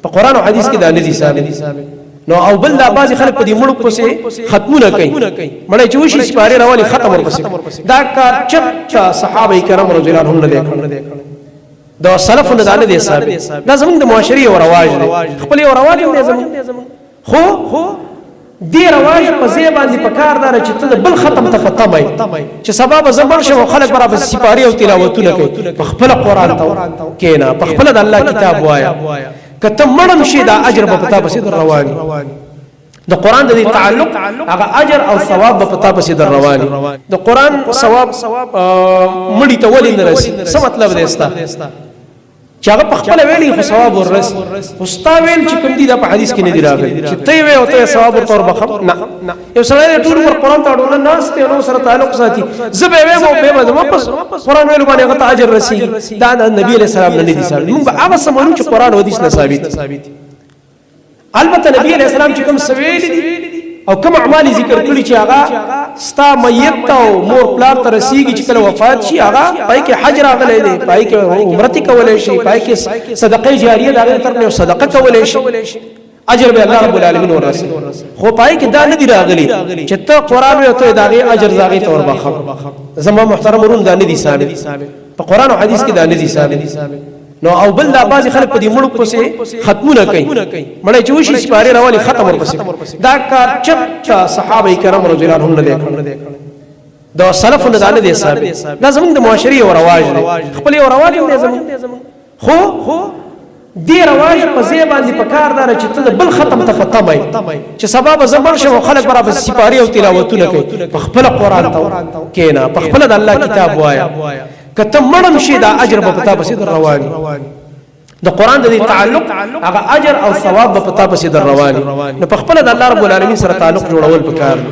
په قران او حديث کې دا نه دي ثابت نو او بل دا بعض خلک په دې مړو پسې ختمونه کوي مړی چې وشي سپاره راولي ختم ورپسې دا کار چا صحابه کرام رضی الله عنهم نه کړی دا سلف نه دا نه دي ثابت دا زمونږ د معاشري او رواج دی خپل او رواج دی زمونږ خو دی رواج په ځای باندې په کار دار چې ته بل ختم ته ختمای چې سبب زمر شو خلک برابر سپاره او تلاوتونه کوي په خپل قران ته کینا په خپل د الله کتاب وایا کته مړم شي دا اجر په پتا بسید رواني د قران د تعلق هغه اجر او ثواب په پتا بسید رواني د قران ثواب مړی ته ولې نه رسي څه مطلب دی استا چې هغه په خپل ویلي خو ثواب ورس استا ویل چې کوم دي د حدیث کې نه دی راغلی چې ته وی او ته ثواب ورته بخم نه یو سړی ټول قران ته اړول نه ناس ته نو سره تعلق ساتي زبې وې مو به واپس قران ویل باندې هغه اجر رسي دا نبی عليه السلام نه دي ثابت موږ هغه سمونو چې قران او حدیث نه ثابت البته نبی عليه السلام چې کوم سویل دي او کوم اعمال ذکر کړی چې هغه ستا میت او مور پلار ته رسیږي چې کله وفات شي هغه پای کې حج راغلی دی پای کې عمرتي کولای شي پای کې صدقه جاریه دا غیر تر صدقه کولای شي اجر به الله رب العالمین ورسي خو پای کې دا نه دی راغلی چې ته قران او ته دا غي اجر زاغي تور بخم زما محترمون دا نه دي ثابت په قران او حديث کې دا نه دي ثابت نو او بل دا بعض خلک په دې مړو پسې ختمونه کوي مړی چې وشي سپاره راولي ختم ورپسې دا کار چا صحابه کرام رضی الله عنهم نه کړی دا سلف نه دا نه دي ثابت دا زمونږ د معاشري او رواج دی خپل او رواج دی زمونږ خو دی رواج په ځای باندې په کار دار چې ته بل ختم ته ختمای چې سبب زمر شو خلک برابر سپاره او تلاوتونه کوي په خپل قران ته کینا په خپل د الله کتاب وایا کته مړم شي دا اجر په پتا بسید رواني د قران د تعلق هغه اجر او ثواب په پتا بسید رواني نو په خپل د الله رب العالمین سره تعلق جوړول پکار